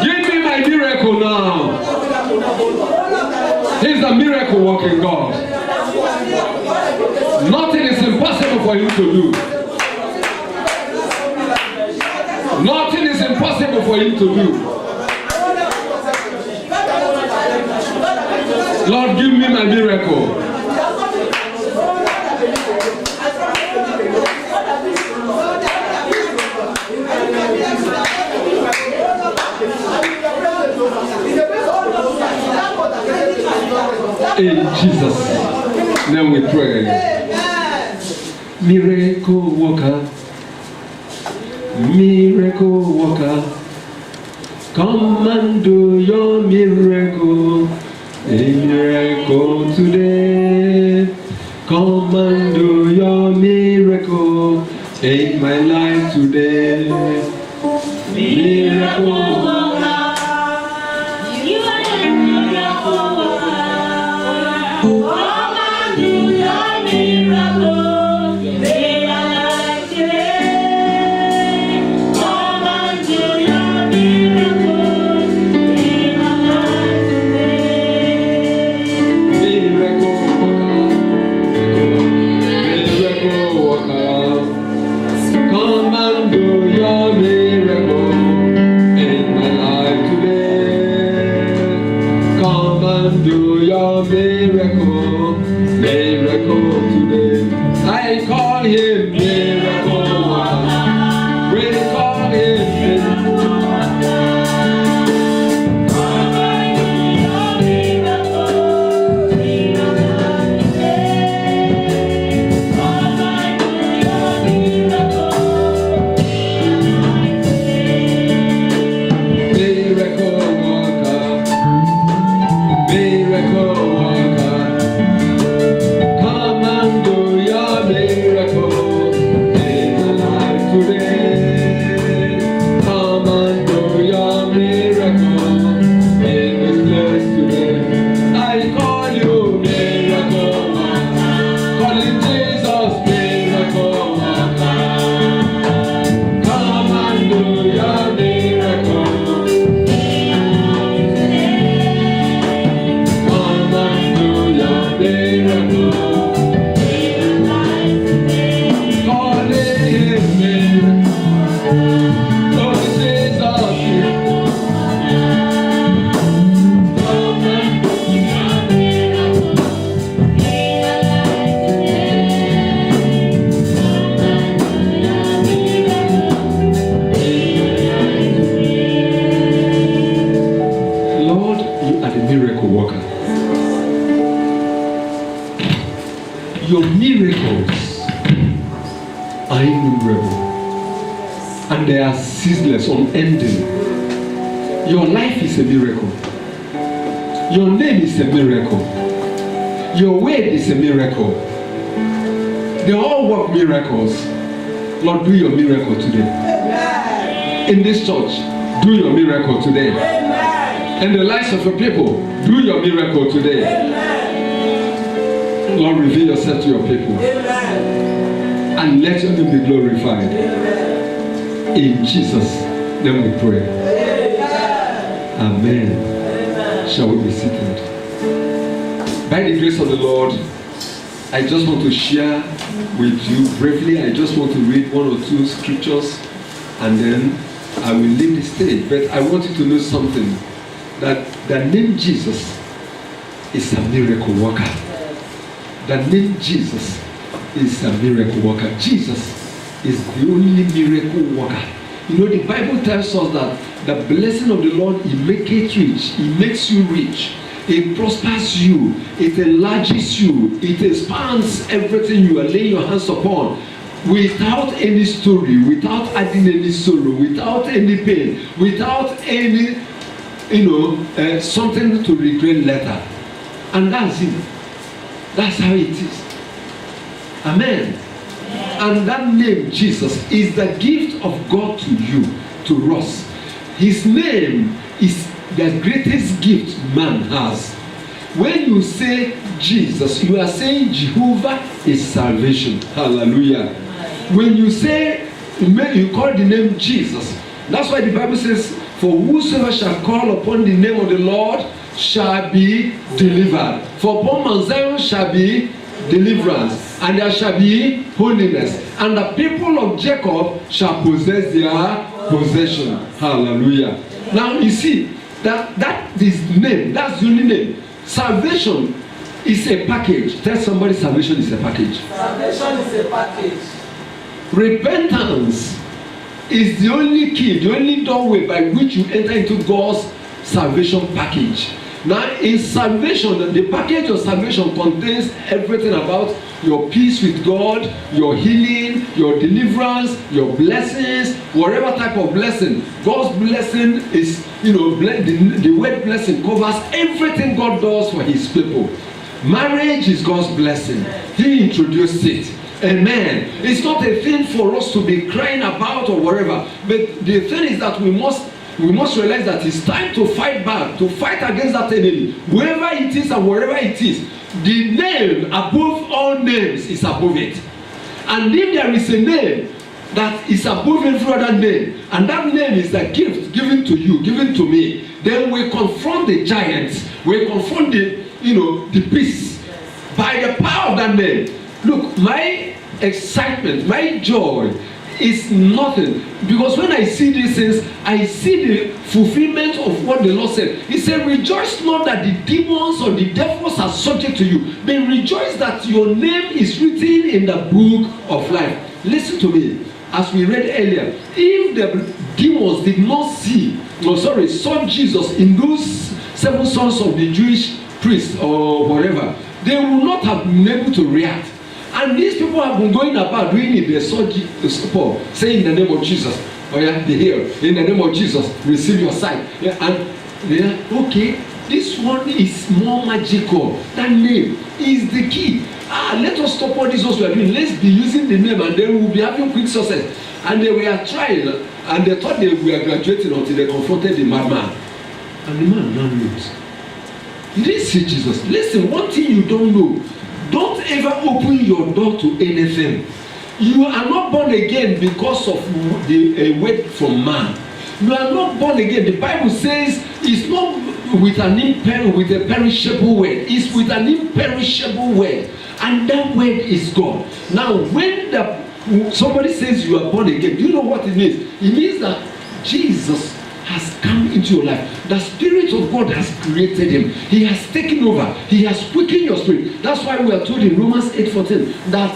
Give me my miracle now. He's a miracle working God. Nothing is impossible for him to do. Nothing is impossible for him to do. Lord, give me my miracle. In Jesus' name we pray. Miracle worker, miracle worker, come and do your miracle. A miracle today. Come and do your miracle in my life today. Miracle worker, you are a miracle worker. Come and do your miracle in my life today. Come and do your miracle in my life today. Miracle worker, come and do your miracle in my life today. Come and do your miracle, miracle today. I call him miracle worker. We call him miracle worker. Come and do your miracle in my life today. Come and do your miracle in my life today. Miracle worker, miracle worker, come and do your miracle in my life today. Come and do your miracle in this place today. I call you miracle worker, calling Jesus miracle worker. Come and do your miracle in my life today. Come and do your miracle in my life today. Calling him miracle, calling Jesus miracle. Come and do your miracle in my life today. Lord, you are the miracle worker. Your miracles are innumerable and they are ceaseless, unending. Your life is a miracle. Your name is a miracle. Your word is a miracle. They all work miracles. Lord, do your miracle today. In this church, do your miracle today. In the lives of your people, do your miracle today. Lord, reveal yourself to your people. And let your name be glorified. In Jesus' name we pray. Amen. Shall we be seated? By the grace of the Lord, I just want to share with you briefly. I just want to read one or two scriptures and then I will leave the stage. But I want you to know something, that the name Jesus is a miracle worker. The name Jesus is a miracle worker. Jesus is the only miracle worker. You know, the Bible tells us that the blessing of the Lord, He makes it rich. He makes you rich. It prospers you. It enlarges you. It expands everything you are laying your hands upon, without any story, without adding any sorrow, without any pain, without any, something to regret later. And that's it. That's how it is. Amen. And that name, Jesus, is the gift of God to you, to us. His name is the greatest gift man has. When you say Jesus, you are saying Jehovah is salvation. Hallelujah. When you say, you call the name Jesus, That's why the Bible says, for whosoever shall call upon the name of the Lord shall be delivered. For upon Mount Zion shall be deliverance, and there shall be holiness, and the people of Jacob shall possess their possession. Hallelujah. Now you see that is name, that's the only name. Salvation is a package. Tell somebody salvation is a package. Salvation is a package. Repentance is the only key, the only doorway by which you enter into God's salvation package. Now in salvation, the package of salvation contains everything about your peace with God, your healing, your deliverance, your blessings, whatever type of blessing. God's blessing is, the word blessing covers everything God does for his people. Marriage is God's blessing. He introduced it. Amen. It's not a thing for us to be crying about or whatever. But the thing is that we must realize that it's time to fight back, to fight against that enemy. Wherever it is and wherever it is, the name above all names is above it. And if there is a name that is above every other name, and that name is a gift given to you, given to me, then we confront the giants, we confront the beasts by the power of that name. Look, my excitement, my joy is nothing, because when I see these things, I see the fulfillment of what the Lord said. He said, rejoice not that the demons or the devils are subject to you, but rejoice that your name is written in the book of life. Listen to me, as we read earlier, if the demons did not saw Jesus in those 7 sons of the Jewish priests or whatever, they would not have been able to react. And these people have been going about doing it. They saw Paul saying in the name of Jesus, oh yeah, be healed. In the name of Jesus, receive your sight. Yeah, and they're okay, this one is more magical. That name is the key. Let us stop all these ones we are doing. Let's be using the name, and then we will be having quick success. And they were trying, and they thought they were graduating until they confronted the madman. And the man now knows. You didn't see Jesus. Listen, one thing you don't know. Don't ever open your door to anything. You are not born again because of a word from man. You are not born again. The Bible says it's not with a perishable word. It's with an imperishable word. And that word is God. Now, when somebody says you are born again, do you know what it means? It means that Jesus has come into your life. The Spirit of God has created him. He has taken over. He has quickened your spirit. That's why we are told in Romans 8:14 that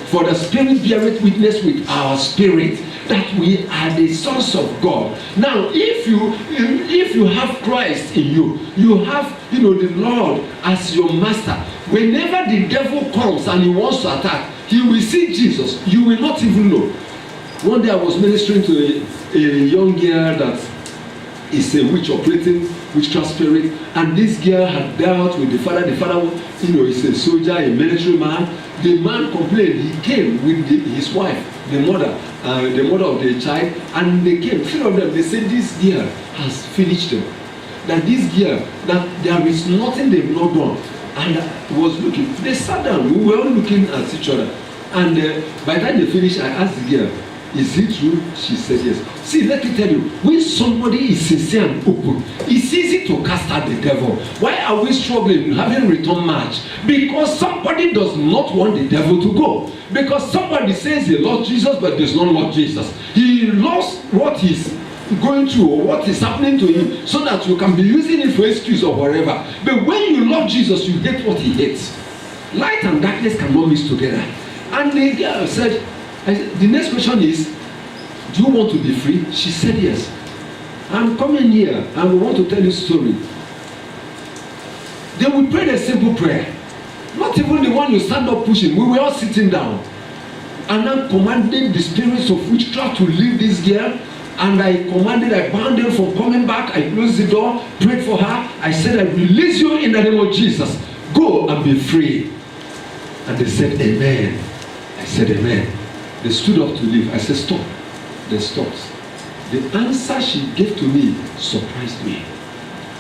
for the Spirit beareth witness with our spirit that we are the sons of God. Now, if you have Christ in you, you have the Lord as your master. Whenever the devil comes and he wants to attack, he will see Jesus. You will not even know. One day I was ministering to a young girl that is a witch, operating witchcraft spirit, and this girl had dealt with the father. The father, is a soldier, a military man. The man complained. He came with his wife, the mother of the child, and they came. 3 of them. They said this girl has finished them. That this girl, that there is nothing they've not done. And I was looking. They sat down. We were all looking at each other. And by the time they finished, I asked the girl, is it true? She said yes. See, let me tell you, when somebody is sincere and open, it's easy to cast out the devil. Why are we struggling having return match? Because somebody does not want the devil to go. Because somebody says he loves Jesus but does not love Jesus. He loves what he's going through or what is happening to him, so that you can be using it for excuse or whatever. But when you love Jesus, you hate what he hates. Light and darkness cannot mix together. And the girl said, the next question is, do you want to be free? She said yes. I'm coming here and we want to tell you a story. Then we prayed a simple prayer. Not even the one you stand up pushing. We were all sitting down. And I commanded the spirits of witchcraft to leave this girl. And I bound them from coming back. I closed the door, prayed for her. I said, I release you in the name of Jesus. Go and be free. And they said, amen. I said, amen. They stood up to leave. I said, stop. They stopped. The answer she gave to me surprised me.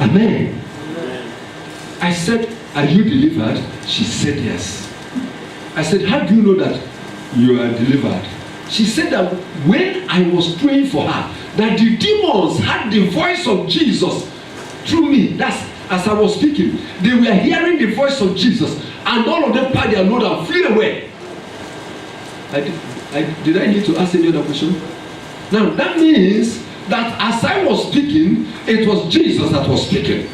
Amen. Amen. I said, are you delivered? She said yes. I said, how do you know that you are delivered? she said that when I was praying for her, that the demons had the voice of Jesus through me. That's as I was speaking. They were hearing the voice of Jesus, and all of them packed their load and flew away. Did I need to ask any other question? Now that means that as I was speaking, it was Jesus that was speaking.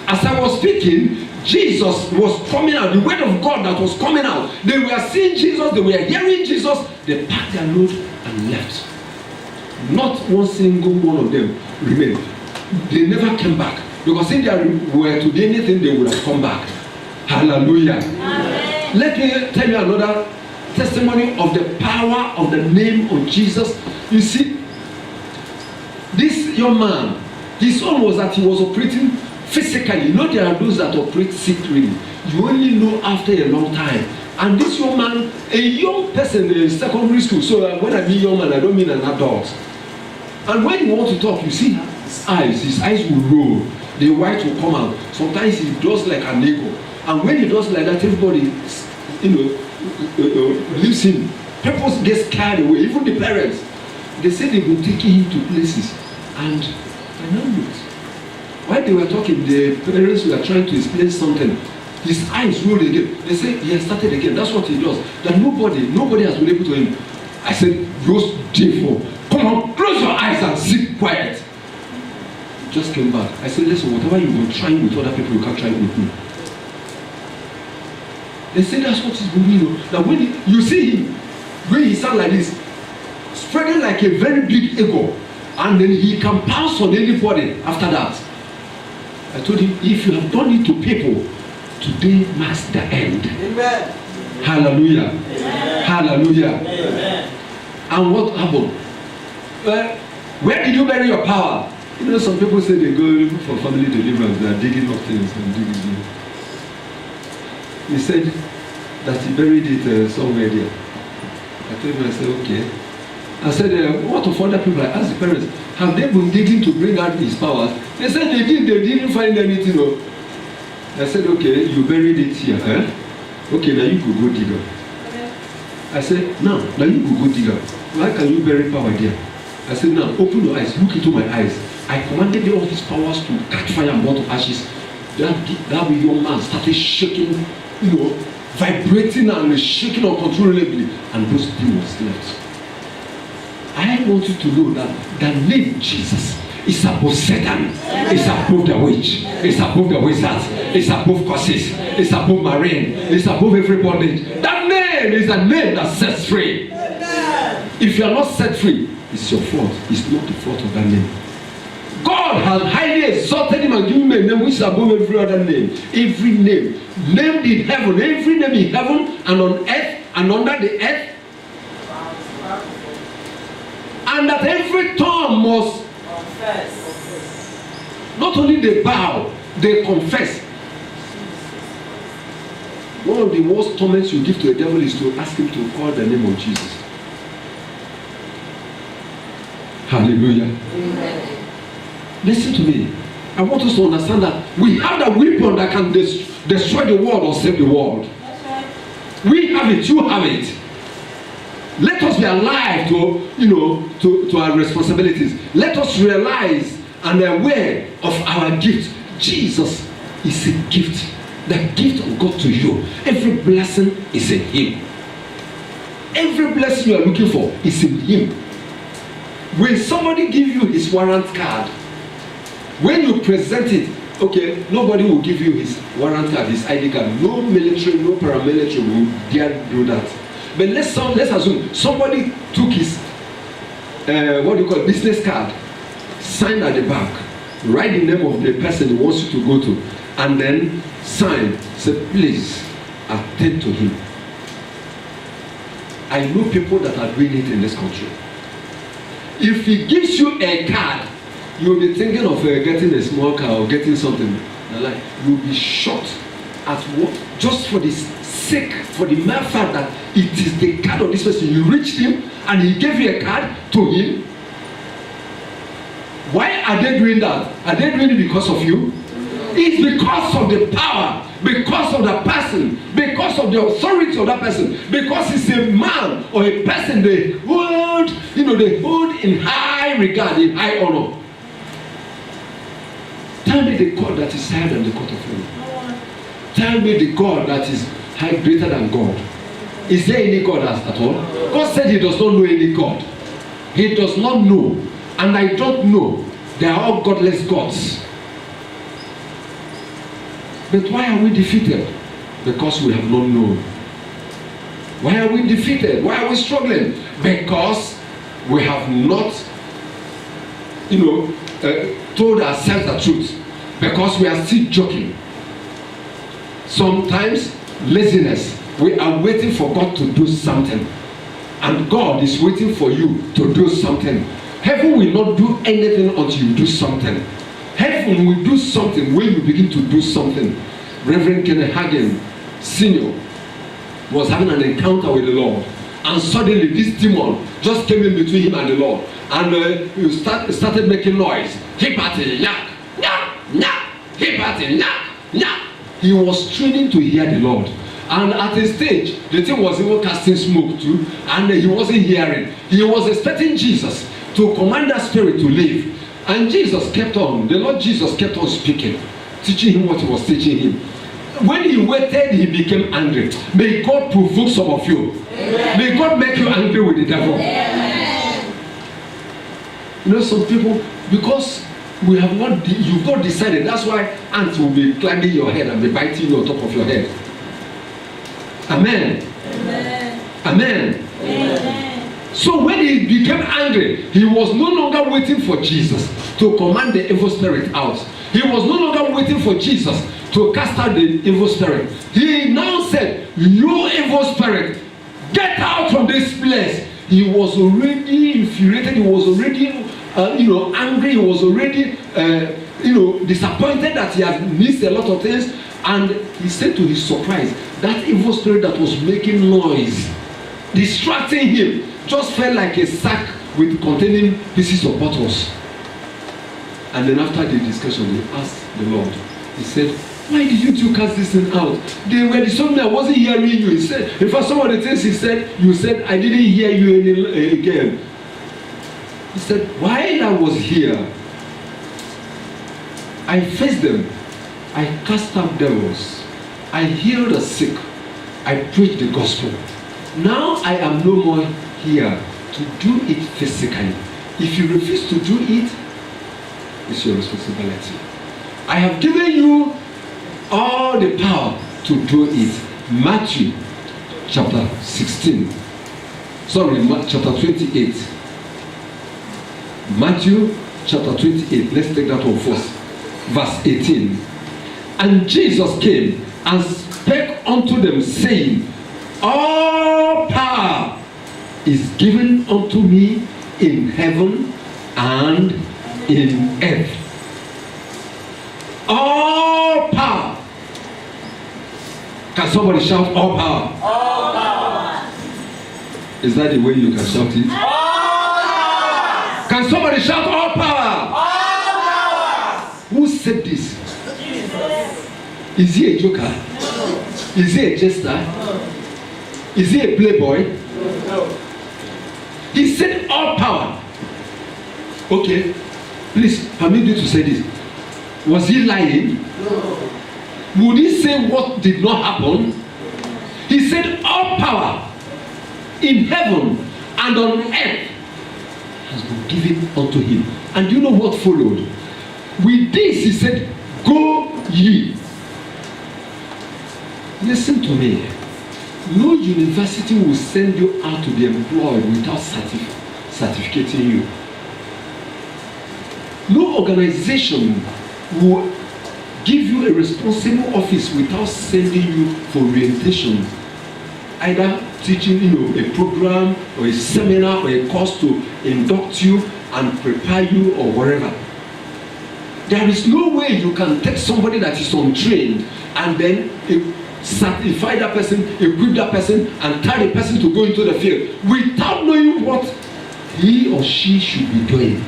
As I was speaking, Jesus was coming out. The word of God that was coming out. They were seeing Jesus. They were hearing Jesus. They packed their load and left. Not one single one of them remained. They never came back. Because if they were to do anything, they would have come back. Hallelujah. Amen. Let me tell you another testimony of the power of the name of Jesus. You see, this young man, his own was that he was operating physically. You know, there are those that operate secretly. You only know after a long time. And this young man, a young person in secondary school, so when I mean young man, I don't mean an adult. And when you want to talk, you see his eyes will roll, the white will come out. Sometimes he does like an eagle. And when he does like that, everybody, leaves him. People get scared away, even the parents. They say they will take him to places. And I know it. While they were talking, the parents were trying to explain something. His eyes rolled again. They say he has started again. That's what he does. That nobody has been able to him. I said, those devil, come on, close your eyes and sit quiet. Just came back. I said, listen, whatever you were trying with other people, you can't try it with me. They say that's what he's doing. That when you see him, when he sound like this, spreading like a very big ego, and then he can pounce on anybody after that. I told him, if you have done it to people, today marks the end. Amen. Hallelujah. Amen. Hallelujah. Amen. And what happened? Well, where did you bury your power? You know, some people say they go for family deliverance, they are digging up things and digging. He said that he buried it somewhere there. I told him, I said, okay. I said, what of other people? I asked the parents, have they been digging to bring out his powers? They said they didn't find anything. I said, okay, you buried it here. Eh? Okay, now you go dig up. I said, now you go dig up. Why can you bury power there? I said, now open your eyes, look into my eyes. I commanded all these powers to catch fire and burn to ashes. That young man started shaking, vibrating and shaking uncontrollably, and those demons left. I want you to know that the name Jesus is above Satan, it's above the witch, it's above the wizards, it's above curses, it's above marine, it's above everybody. That name is a name that sets free. If you are not set free, it's your fault. It's not the fault of that name. God has highly exalted him and given him a name which is above every other name. Every name named in heaven, every name in heaven and on earth and under the earth. And that every tongue must confess. Not only they bow, they confess. One of the worst torments you give to a devil is to ask him to call the name of Jesus. Hallelujah. Amen. Listen to me. I want us to understand that we have the weapon that can destroy the world or save the world. Right. We have it, you have it. Let us be alive to our responsibilities. Let us realize and aware of our gift. Jesus is a gift. The gift of God to you. Every blessing is in him. Every blessing you are looking for is in him. When somebody give you his warrant card, when you present it, okay, nobody will give you his warrant card, his ID card. No military, no paramilitary will dare do that. But let's assume somebody took his business card, signed at the back, write the name of the person he wants you to go to, and then sign, say, please attend to him. I know people that are doing it in this country. If he gives you a card, you'll be thinking of getting a small car or getting something. Like, you'll be shocked at what, just for the sake, for the mere fact that it is the card of this person. You reached him and he gave you a card to him. Why are they doing that? Are they doing it because of you? It's because of the power because of the person, because of the authority of that person, because he's a man or a person they hold, they hold in high regard, in high honor. Tell me the God that is higher than the court of heaven. Tell me the God that is greater than God. Is there any God at all? God said he does not know any God. He does not know, and I don't know. They are all godless gods. But why are we defeated? Because we have not known. Why are we defeated? Why are we struggling? Because we have not, told ourselves the truth. Because we are still joking. Sometimes laziness. We are waiting for God to do something. And God is waiting for you to do something. Heaven will not do anything until you do something. Heaven will do something when you begin to do something. Reverend Kenneth Hagin Sr. was having an encounter with the Lord. And suddenly this demon just came in between him and the Lord. And he started making noise. Hipati, yak, yak, yak, hipati, yak, yak. He was training to hear the Lord. And at a stage, the thing was even casting smoke too, and he wasn't hearing. He was expecting Jesus to command that spirit to leave. And Jesus kept on, the Lord Jesus kept on speaking, teaching him what he was teaching him. When he waited, he became angry. May God provoke some of you. Amen. May God make you angry with the devil. Amen. Some people, because you've not decided, that's why ants will be climbing your head and be biting you on top of your head. Amen. Amen. Amen. Amen. So when he became angry, he was no longer waiting for Jesus to command the evil spirit out. He was no longer waiting for Jesus to cast out the evil spirit. He now said, "You evil spirit, get out from this place." He was already infuriated. He was already, angry. He was already, disappointed that he had missed a lot of things. And he said to his surprise, that evil spirit that was making noise, distracting him, just felt like a sack with containing pieces of bottles. And then after the discussion, he asked the Lord, he said, "Why didn't you cast this thing out? They were disturbing me. I wasn't hearing you." He said, in fact, some of the things he said, you said, "I didn't hear you again." He said, "While I was here, I faced them. I cast out devils. I healed the sick. I preached the gospel. Now I am no more here to do it physically. If you refuse to do it, it's your responsibility. I have given you all the power to do it." Matthew chapter 16. Chapter 28. Matthew chapter 28. Let's take that one first. Verse 18. "And Jesus came and spake unto them, saying, All power is given unto me in heaven and in earth." All power. Can somebody shout all power? All power. Is that the way you can shout it? All power. Can somebody shout all power? All power. Who said this? Is he a joker? No. Is he a jester? No. Is he a playboy? No. He said all power. Okay, please permit me to say this. Was he lying? No. Would he say what did not happen? He said all power in heaven and on earth has been given unto him. And you know what followed? With this he said, "Go ye." Listen to me. No university will send you out to be employed without certificating you. No organization will give you a responsible office without sending you for orientation. Either teaching a program or a seminar or a course to induct you and prepare you or whatever. There is no way you can take somebody that is untrained and then certify that person, equip that person, and tell the person to go into the field without knowing what he or she should be doing.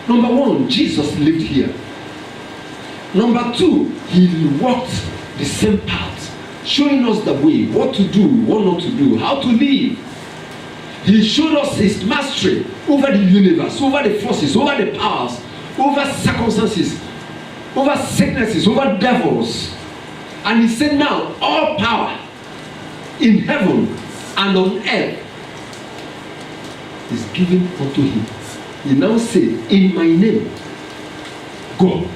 Number one, Jesus lived here. Number two, he walked the same path, showing us the way, what to do, what not to do, how to live. He showed us his mastery over the universe, over the forces, over the powers, over circumstances, over sicknesses, over devils. And he said, now all power in heaven and on earth is given unto him. He now said, in my name, go.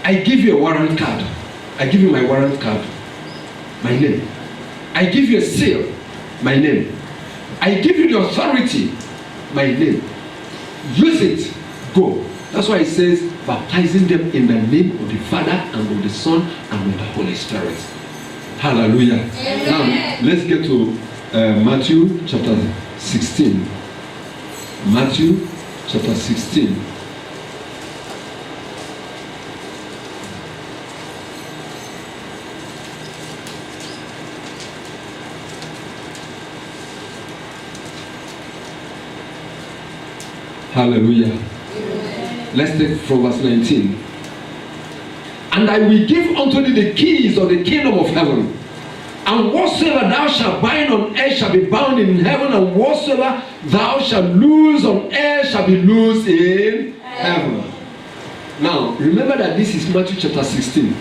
I give you a warrant card. I give you my warrant card. My name. I give you a seal. My name. I give you the authority. My name. Use it. Go. That's why it says, baptizing them in the name of the Father and of the Son and of the Holy Spirit. Hallelujah. Amen. Now, let's get to Matthew chapter 16. Matthew chapter 16. Hallelujah. Amen. Let's take from verse 19. And I will give unto thee the keys of the kingdom of heaven. And whatsoever thou shalt bind on earth shall be bound in heaven, and whatsoever thou shalt loose on earth shall be loosed in heaven. Now, remember that this is Matthew chapter 16,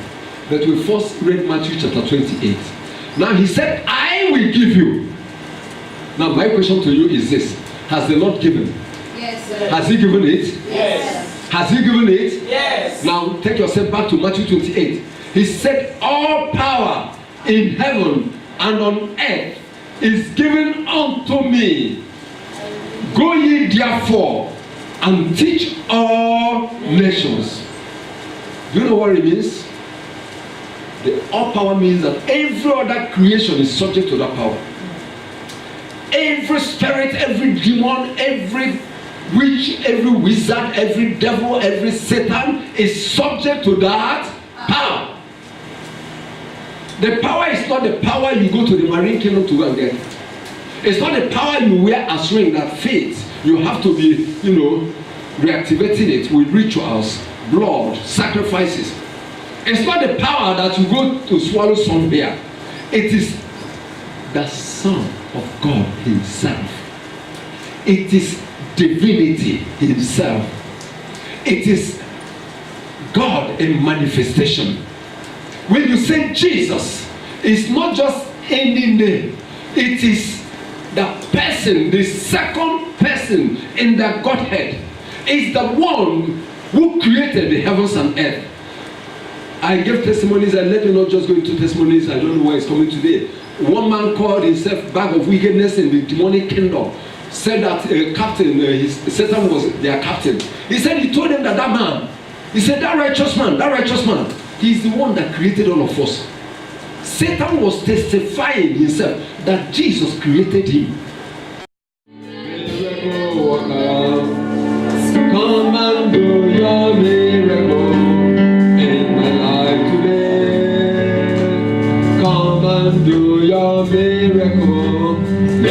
but we first read Matthew chapter 28. Now, he said, I will give you. Now, my question to you is this. Has the Lord given? Yes, sir. Has he given it? Yes. Has he given it? Yes. Now, take yourself back to Matthew 28. He said, all power in heaven and on earth is given unto me. Go ye therefore and teach all nations. Do you know what it means? The all power means that every other creation is subject to that power. Every spirit, every demon, every witch, every wizard, every devil, every Satan is subject to that power. The power is not the power you go to the marine kingdom to go and get. It's not the power you wear as ring that fades. You have to be, reactivating it with rituals, blood, sacrifices. It's not the power that you go to swallow somewhere. It is the Son of God himself. It is divinity himself. It is God in manifestation. When you say Jesus, it's not just any name. It is the person, the second person in the Godhead. It's the one who created the heavens and earth. I gave testimonies, and let me not just go into testimonies. I don't know where it's coming today. One man called himself bag of wickedness in the demonic kingdom. Said that Satan was their captain. He said he told them that man, he said that righteous man, he's the one that created all of us. Satan was testifying himself that Jesus created him. Come and do your miracle in my life today. Come and do your miracle today.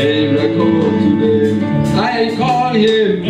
I call him